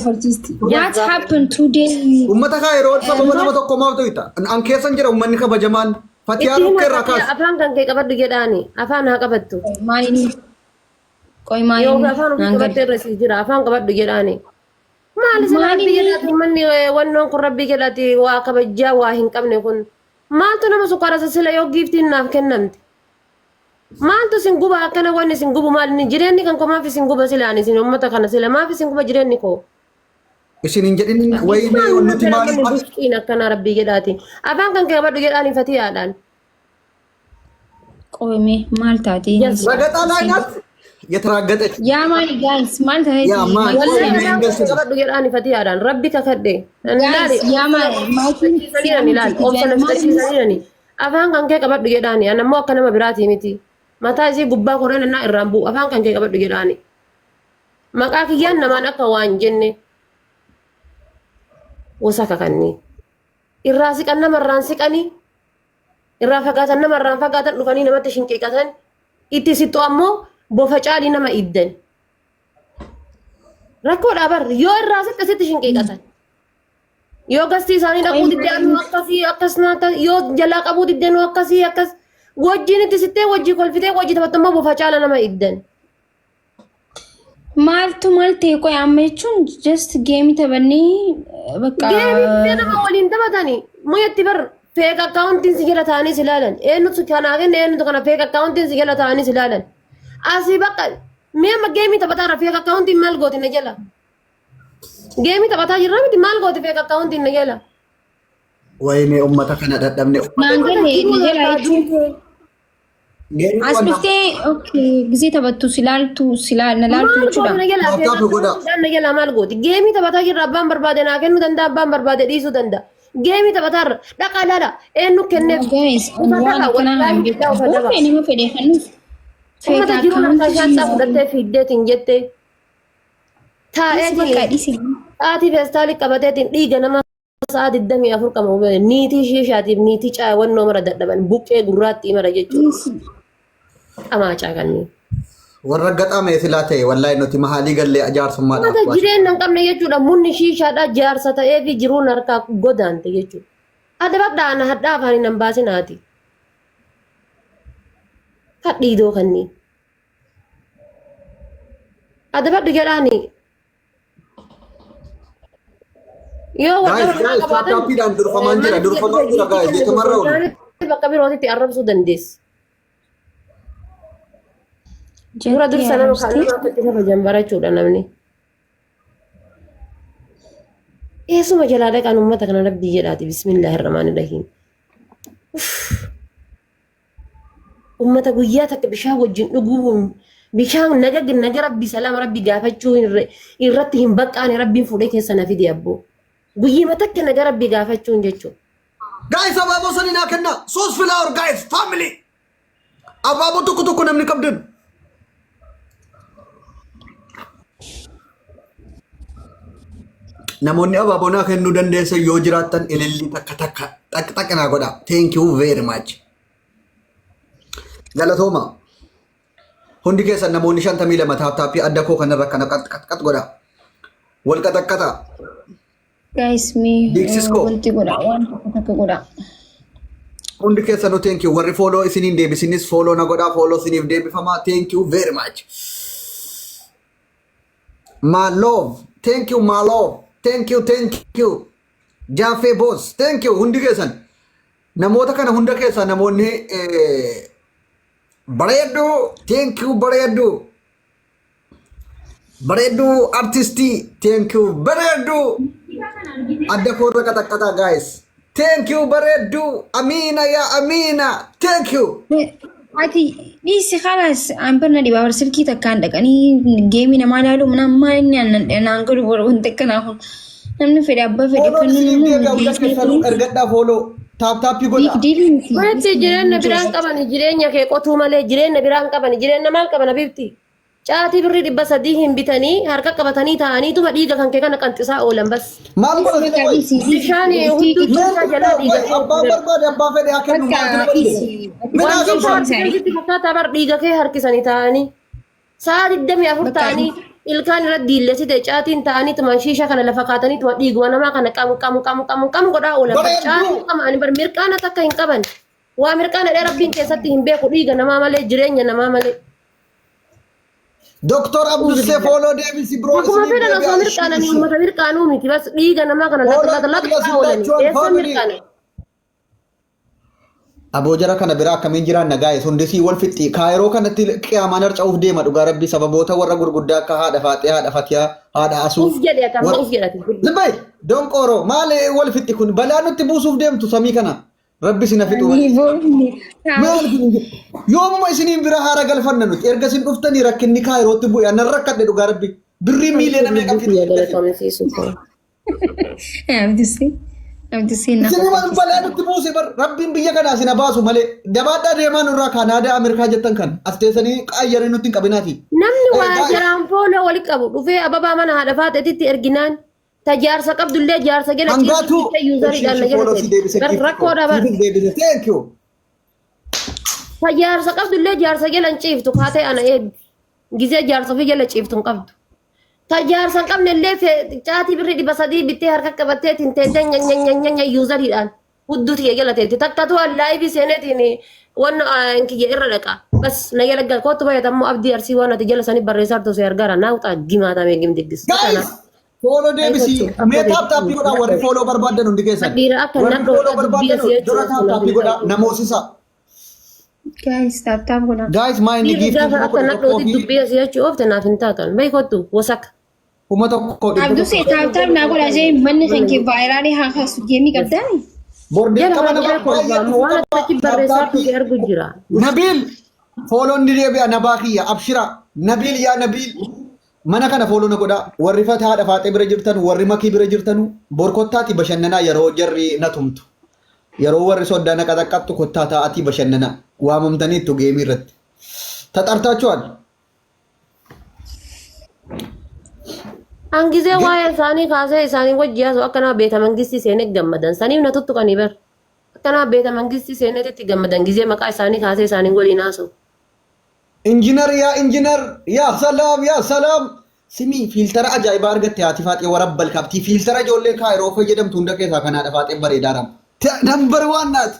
What happened today? Ummata kaa yeroo sababa nama tokko maaf ta'ita? An keessan jira ummanni kabajamaan. Fatiyaa dhukkee irraa kaas. Afaan kan kee qabadhu jedhaani. Afaan haa qabattu. Maaliin? Qoy maaliin? Yoo afaan ofii qabattee irra si jira. Afaan qabadhu jedhaani. Maali sana rabbii jedhaati manni wannoon kun rabbii jedhaati waa kabajaa waa hin qabne kun. Maaltu nama sukkaara sila yoo giiftiin naaf kennamti. Maaltu sin guba akkana wanni sin gubu maali jireenyi kan koo maaf sin guba silaani sin uummata kana sila maaf sin guba jireenyi koo. Isin hin jedhin wayne nuti maaliif buskiin akkana rabbii jedhaati. Afaan kan kee qabadhu jedhaani fatiyaadhaan. Qoy maal taati? Ragaxaa laayinaat የተራገጠች ያ ማን ጋይስ ማን ታቲ? ያ ማን qabadhu jedhaani fatiyaadhaan rabbi kakadhe. ያ ማን ማኪን saniirani laal obsana fitachiisaniirani. Afaan kan kee qabadhu jedhaani anammoo akka nama biraati miti. Mataa isii gubbaa koreen innaa irraan bu'u afaan kan kee qabadhu jedhaani. Maqaa kiyyaan namaan akka waan jenne. Wasa kakanni. Irraa siqan namarraan siqanii. Irraa fagaatan namarraan fagaatan dhufanii namatti shinqiiqatan. Itti sittu ammoo bofa caalii nama iddan. Rakkoodhaa barri yoo irraa siqqa sitti shinqiiqatan. Yoo gastii isaanii dhaquu diddeenuu akkasii akkas naata yoo jalaa qabuu diddeenuu akkasii akkas wajjin itti sittee wajjii kolfitee wajjii taphattummaa bofa caala nama iddan. Maaltu maal ta'e qoy amma jechuun just geemii taphannee bakka geemii nama waliin taphatanii muyyatti bar feek akkaawuntiin si jala ta'anii si ilaalan eenyutu kanaa kenne eenyutu kana feek akkaawuntiin si jala ta'anii si ilaalan asii bakka mi'a amma geemii taphataa feek akkaawuntiin maal gooti na jala geemii taphataa jirra miti maal gooti feek akkaawuntiin na jala. Wayne ummata kana dadhabne. naangalee ni jala jechuun as biftee okay gisee taphattu silaaltu jechuudha. Na jala maal gooti geemii taphataa jirra abbaan barbaade naa kennuu danda'a abbaan barbaade dhiisuu danda'a. Geemii taphataa dhaqaa laala eenyu kenneef. Guys waan kana hambitaa nama fedhe kennuuf. Ummata jiru harka shaanxaa fudhattee fiiddeetiin jettee taa'eetii feestaalii qabateetiin dhiiga nama sa'a 24 qabu niitii shiishaatiif niitii caawwannoo mara dadhaban buqqee gurraattii mara jechuudha. Qamaacaa kanneen. Warra gaxame silaa ta'e wallahi nuti mahaalii gallee jaarsummaadhaaf. Mata jireenya hin qabne jechuudha munni shiishaadhaa jaarsa ta'ee fi jiruun harkaa godaante jechuudha. Adda bakka hadhaa afaaniin hin baasinaati. Hadhiidoo kanneen. Adda bakka jedhaani. Yoo guys taappiidhaan durfamaan jira guys beekamarra oolu. Bakka birootitti arrabsuu dandeessi. Dura dursa nama kaanii itti kabajan barachuudha namni. Eessuma jalaa dhaqaan uummata kana rabbii jedhaati bismillahirrahmaanirrahiim. Uummata guyyaa takka bishaan wajjin dhuguun bishaan naga rabbii salaama rabbii gaafachuu irratti hin baqqaane rabbiin fuudhee keessa na fide abboo. Guyyima takka naga rabbii gaafachuun jechuudha. Guys abaaboo sanii naa kenna soos filaawar guys family. Abaaboo tokko namni qabdan. Namoonni abaaboo naa kennuu dandeessan yoo jiraattan ilillii takka naa godha. Thank you very much. Galatooma. Hundi keessan namoonni 52 taappii adda koo kanarra kana qat godha. Wal qaxaqqata. Guys wanti godha waan takka godha. Hundi keessan no thank you. Warri follow isiniin deebisinis follow na godha. Follow isiniif deebifama. Thank you very much. My love. Thank you my love. Thank you. Jaffe boss. Thank you. Hundi keessan. Namoota kana hunda keessan namoonni bareedu. Thank you bareedu. Bareedu artisti. Thank you bareedu. Adda koorra qaxaqqata guys. Thank you bareedu. Amina ya Amina. Thank you. Ati dhiisi khalas an barna dhibaa silkii takkaan dhaqanii geemii namaa ilaalu nammaa inni naan godhu wanta akkanaa kun namni fedhe abbaa fedhe fannu ergadhaa fooloo taappii godha. Wanti jireenya biraan qaban jireenya kee qotuu malee jireenya biraan qaban jireenya maal qaban abibti. Caatii birrii 300 hin bitanii harka qabatanii taa'anii tuma dhiiga kan kee kana qanxisaa oolan bas. Maal godhate bishaan hunduu keessaa jalaa dhiiga. Abbaa barbaade abbaa fedhe haa kennu maal wanti fakkaata bar dhiiga kee harkisanii taa'anii sa'a 24 ta'anii ilkaan irra diillesite caatiin ta'anii tuman shiisha kana lafa kaatanii tuma dhiiguma namaa kana qamu godhaa oolan caatiin qamaanii bar mirqaana takka hin qaban waa mirqaana dheeraa rabbiin keessatti hin beeku dhiiga namaa malee jireenya namaa malee. Dr. Abdul Se follow Davis bro. Akkuma fedhan osoo mirqaananii uummata mirqaanuu miti bas dhiiga namaa kana lafa oolanii eessa mirqaana. Aboo jara kana biraa akkamiin jiraan nagaa hundisii wal fixxii kaayiroo kanatti qiyaamaan harca'uuf deema dhugaa rabbi sababoota warra gurguddaa akka haadha faatee haadha fatiyaa haadha asuu. Uf jedhe akkam uf jedhati. Zimbay donqooroo maal wal fixxi kun balaa nutti buusuuf deemtu samii kana rabbi sina fixu. Maal yoomuma isiniin bira haara galfanna nuti erga isin dhuftanii rakkinni kaayirootti bu'e annan rakkadhe dhugaa rabbi birrii miiliyoona meeqa Abdisi. Abdisiina. Siniman balaa nutti buuse bar rabbiin biyya kanaa sina baasu malee dabaadhaa deemaa nurraa Kanaadaa Ameerikaa jettan kan as teessanii qayyaree nutti hin qabinaati. Namni waa jiraan fooloo wali qabu dhufee ababaa mana haadha faateetitti erginaan tajaarsa qabdullee jaarsa gala ciisuu yuuzariidhaan na jala rakkoodha bar. Thank you. Tajaarsa qabdullee jaarsa gala hin ciiftu kaatee ana eebbi gizee jaarsa fi jala ciiftu hin qabdu. Tajaarsa hin qabnellee caatii birrii 300 bittee harka qabattee tinteeddee nyanyanyanyanya yuuzariidhaan hudduuti jala teetti takkatu laayibii seeneetiin wanna kiyya irra dhaqa bas na jala gal kootu bayyatamoo abdii arsii waan ati jala sanii barreessaa tosee argara naa utaa gimaatamee gimdiggis. Follow Davis mee taappii godhaa warri follow barbaadan hundi keessan. Dhiira akka nan follow barbaadan dura taappii godhaa namoosisa. Guys, tap godhaa. Guys maa inni giiftii akka nan dhooti dubbii asii achi oofte naaf hin taatan bayi kottu wasaka. Kuma tokko Abdusee tap naa godhaa jee manni kan kee vaayiraalii haa kaasu geemii qabdaani. Bordee qaba Jala kolbaamu waan akkatti barreessaa tuuti argu jira. Nabil follow ni deebi'a nabaa kiyya abshira Nabil yaa Nabil mana kana follow na godhaa warri haadha faatee bira jirtan warri makii bira jirtanu borkottaati bashannanaa yeroo jarri na tumtu yeroo warri soddaa na qaxaqqattu kottaa taa'atii bashannanaa waamamtaniittu geemii irratti taxartaachuwaan. Angizee waa'ee isaanii kaasee isaanii wajjiyaasu akkanaa beeta mangistii seenee gammadan saniif na tuttuqanii bar akkanaa beeta mangistii seeneetti gammadan gizee maqaa isaanii kaasee isaanii waliin haasu. Injinar yaa salaam simi fiiltara ajaa'ibaa argatte haati faaxee warabbal qabdi fiiltara ijoollee kaayiroo fayyadamtu hunda keessaa kan haadha faaxee bareedaadhaan. Nambar waan naati.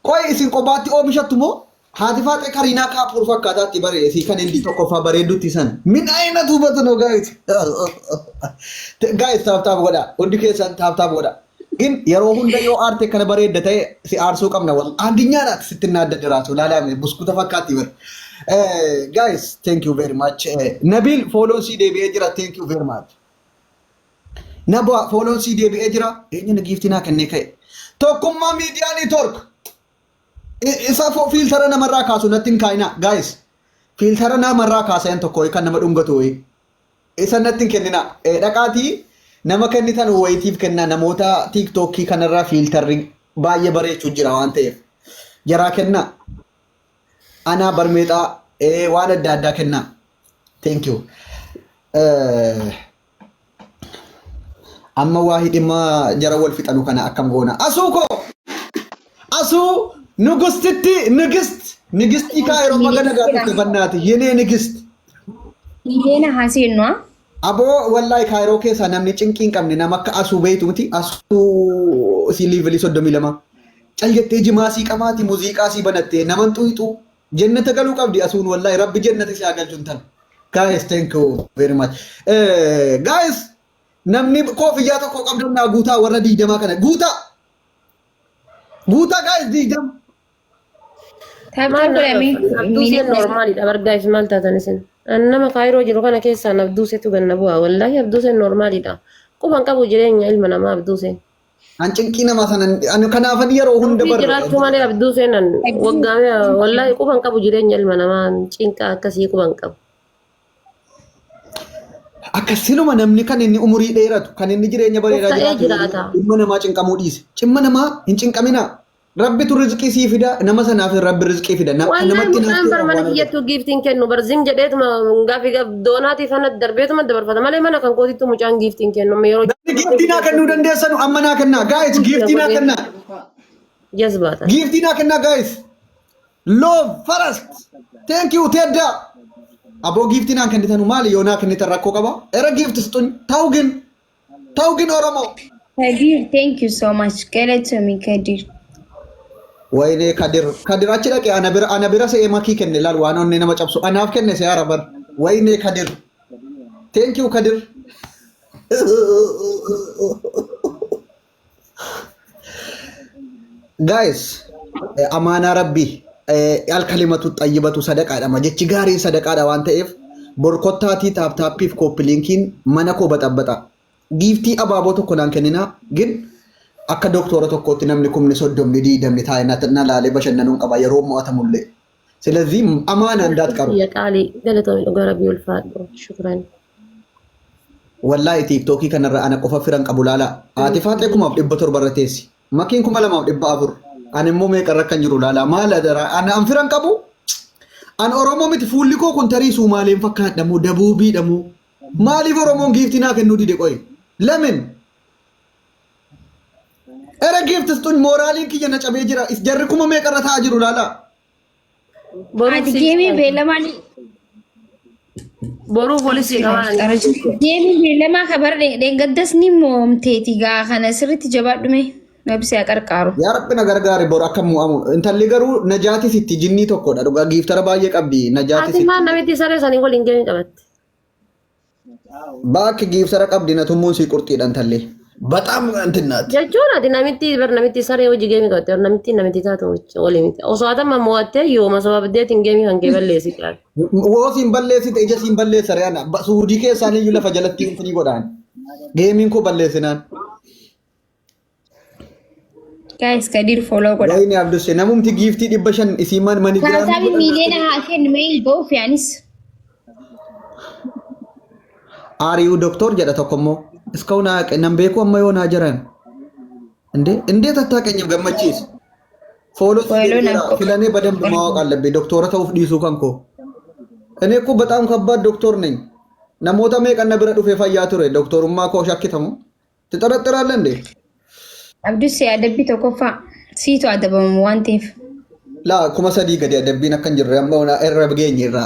Qoy isin kophaatti oomishattu moo haati faaxee Kariinaa Kaapoor fakkaataatti bareedee kan inni tokkoffaa bareeddutti san. Min aina tuubatu no gaayiti. Gaayis taap godha hundi keessan taap godha. In yeroo hunda yoo aarte kana bareedda ta'e si aarsuu qabna wal addunyaadhaatti sitti naadda jiraatu laalame buskuta fakkaatti bar. Guys, thank you very much. Nabil follow si deebi'ee jira thank you very much. Nabwa follow si deebi'ee jira eenyuun giiftinaa kennee ka'e. Tokkummaa miidiyaa neetwork. Isa filtara namarraa kaasu natti hin kaa'ina guys. Filtara namarraa kaasan tokko kan nama dhungatu isa natti hin kennina dhaqaatii. Nama kennitan wayitiif kenna namoota TikTokii kanarraa fiiltarri baay'ee bareechuu jira waan ta'eef jaraa kenna anaa barmeexaa waan adda addaa kenna thank you amma waa hidhimma jara wal fixanu kana akkam goona asuu ንግስቲ ካይሮ መገነጋ ተፈናት የኔ ንግስት ይሄና ሐሴን ነው አቦ ወላይ ካይሮ ኬሳ namni cinqiin qabne nama akka asuu beeytuuti asuu si liivili soddomi lama caljettee jimaasii qamaati muuziqaa si banatte naman xuuxu jannata galuu qabdi asuun wallahi rabbi jannata si agalchuun tan guys thank you very much guys namni koofiyyaa tokko qabdannaa guutaa warra diidamaa kana guutaa guutaa guys diidam abduuseen noormaaliidha bargaa'is maal taatanisin nama kaayiroo jiru kana keessaan abduuseetu ganna bu'aa wallaahi abduuseen noormaaliidha quban qabu jireenya ilma namaa abduuseen an cinqii nama sanan kanaafan yeroo hunda barra jiraachuu malee abduuseen waggaame wallaahi quban qabu jireenya ilma namaa cinqa akkasii quban qabu akkasinuma namni kan inni umurii dheeratu kan inni jireenya bareedaa jiraatu ilma namaa cinqamuu dhiise cimma namaa hin cinqamina Rabbi tu rizqii si fida nama sanaaf Rabbi rizqii fida namatti nama barmana kiyyattu giiftiin kennu barzim jedheetuma gaafi doonaati fana darbeetuma dabarfata malee mana kan kootitti mucaan giiftiin kennu yeroo giiftinaa kennuu dandeessanu amma naa kennaa guys giiftinaa kennaa jazbaata giiftinaa kennaa guys love first thank you Tedda Aboo giiftinaan kennitanu maali yoonaa kennitan rakkoo qaba? Era giifti situn ta'u gin Oromoo. Kadir, thank you so much. Galatoomi Kadir. Wayne Kadir achi dhaqee ana bira se'ee makii kenne laal waan onni nama cabsu anaaf kenne se'aa rabar. Wayne Kadir. Thank you Kadir. Guys, amaana rabbi alkalimatu tayyibatu sadaqaadha. Jechi gaarii sadaqaadha waan ta'eef borkottaatii taaptaappiif kooppilinkiin mana koo baxabbata. Giiftii abaaboo tokko naan kennina gin akka doktora tokkootti namni kumni soddomni diidamni taa'ina laalee bashannanuun qaba yeroo mo'atamullee. Silazii amaana እንዳትቀሩ የቃሊ ገለቶ ገረቢ ወልፋዶ ሽክራን wallahi tiktoki kanarra ana qofa firan qabu laala ati faatee kumaaf 700 barreessi makiin 2,400 ani immoo meeqa kan jiru laala maal adara ana an firan qabu an oromoo miti fuulli koo kun tarii suumaaleen fakkaadhamu dabuubiidhamu maaliif oromoon giiftii naa kennuu dide qoy lemin era giiftis tun moraaliin kiyya na cabee jira is jarri kuma meeqarra taa'aa jiru laala Ati geemii beellamaanii. Boruu poolisii qabaan. Geemii beellamaa kabar dheengaddas ni moomteeti gaa kana sirriitti jabaadhume nabsee qarqaaru. Yaa rabbi na gargaari bor akka mu'amu intalli garuu najaatis itti jinnii tokkodha dhugaa giiftara baay'ee qabdi najaatis. Ati maan namitti saree sanii waliin geemii qabatte. Bakki giiftara qabdi na tummuun sii qurxiidhaan tallee. Bataam antinaati. Jechuun ati namitti saree hojii geemii qabatte namitti taatu waliin miti. Osoo atama mo'attee yooma sababdeetiin geemii kan kee balleessi qabu. Woo siin balleessite ija siin balleessa re'ana suudii keessaan iyyuu lafa jalatti infinii godhaan. Geemiin koo balleessinaan. Guys, Kadir follow godha. Wayini Abdusse namumti giiftii 500 isii mani Kana sabi miliyoona haa kennu mee ba'uuf yaanis. Ari'uu doktor jedha tokkommoo. Iskaw nan beeku amma yoo naa jiran. እንዴት አታውቀኝም ገመቺስ ፎሎ ስለኔ በደንብ ማወቅ አለብኝ ዶክተር ተውፍ ዲሱ ከንኮ እኔ እኮ በጣም ከባድ ዶክተር ነኝ ነሞታ መቀነ ብረ ዱፌ ፈያ ቱሬ ዶክተሩማ ኮ ሻኪተሙ ትጠረጥራለህ እንዴ አብዱስ ያደቢ ተኮፋ ሲቱ አደበሙ ዋንቴፍ ላ ኩማ ሰዲ ገዲ አደቢ ነከን ጅራ ያማውና ኤረብገኝ ይራ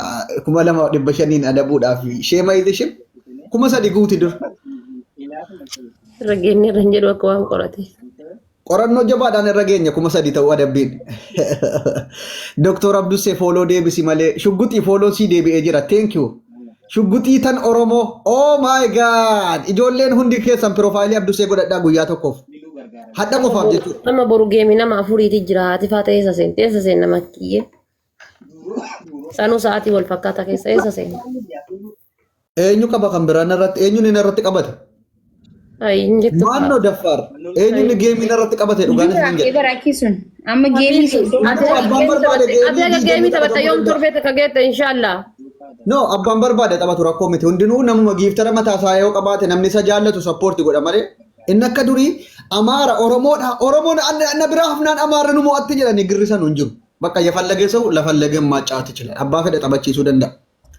ኩማ ለማ ድበሸኒን አደቡ ዳፊ ሼማ ይዝሽም ኩማ ሰዲ ጉቲ ድር ረገኝ ረንጀዶ አቋም ቆራቴ ቆረኖ ጀባዳን ረገኝ ኩማ ሰዲ ተው አደቢን ዶክተር አብዱስ ፎሎ ዴቢሲ ማለ ሽጉጢ ፎሎ ሲ ዴቢ ኤጅራ ቴንክ ዩ ሽጉጢ ተን ኦሮሞ ኦ ማይ ጋድ ኢጆሌን ሁንዲ ኬሰን ፕሮፋይል አብዱስ ጎዳዳ ጉያ ተኮፍ ሀዳ ቆፋም ጀቱ nama boru geemi nama afuriiti jira ati faata eessa seen nama kiyye sanuu sa'aatii wal fakkaata keessa eessa seen eenyu qaba kan biraan irratti eenyu ni irratti qabate ay injektu maanno daffar eenyu ni geemi irratti qabate dhugaanis ni jedhe Barakisun amma geemii sun abbaan barbaade ati geemi taphata yoom torbee takka geette inshallah no abbaan barbaade taphatu rakkoo miti hundinuu namuma giiftara mataa isaa yoo qabaate namni isa jaallatu sappoorti godha malee inni akka durii amaara oromoodha oromoon anna biraa hafnaan amaara nu mo'atti jedhanii girrisan hin jiru bakka yafallagee sa'u lafallagee maacaati jira abbaa fedhe taphachiisuu danda'a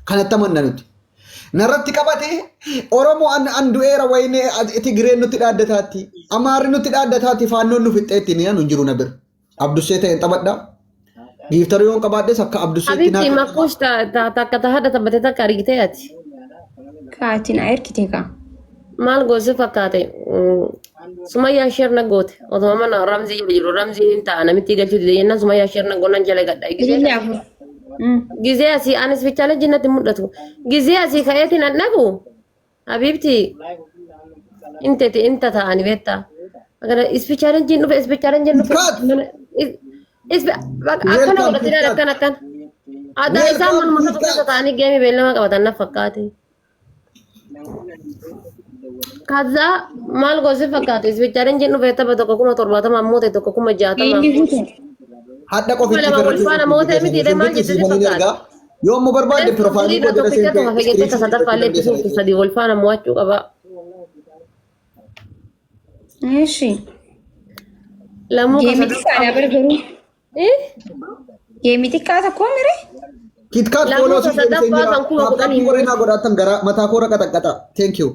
kanatti amanna nuti narratti qabate oromoo an du'eera wayne tigireen nutti dhaaddataatti amaarri nutti dhaaddataatti faannoon nu fixxeetti ni hin jiru na bira abdussee ta'een taphadha giiftara yoon qabaadhes akka abdusseetti abitti makuush takka tahadha taphate takka argitee ati kaatiin erkitee kaa maal goose fakkaate sumayyaa sheerna goote otuma mana ramzii jiru ramziin ta'a namitti galchuu dide jennaan sumayyaa sheerna goonan jala gadhaa gizee asii anis bichaala jinnatti mul'atu gizee asii ka'eetiin an dhagu habiibti inteti inta ta'ani beetta akana ispichaaleen jin dhufe akkana godhatidhaan akkan aadaa isaan manuma tokko keessa ta'anii geemii beellama qabatan na fakkaate ከዛ ማል ጎዝ ፈካተ ስፔቻለን ጀኑ ፈተበ ተቆቁመ ቶርባታ ማሞተ ተቆቁመ ጃታ ሀዳ ቆፊ ባላ ሞተ ምት ይደማ ጀት ፈካተ ዮሞ በርባደ ፕሮፋይል ወደ ተሰተ ፈገተ ተሰደፋለ ተሰተ ሰዲ ወልፋና ሟጩ ቀባ እሺ ለሙ ከሰደ በርገሩ የሚቲካ ተኮምሬ ኪትካት ፎሎ ሲሰደፋ ታንኩ ወቀኒ ወሬና ጎዳተን ገራ መታኮረ ቀጠቀጣ ቴንክ ዩ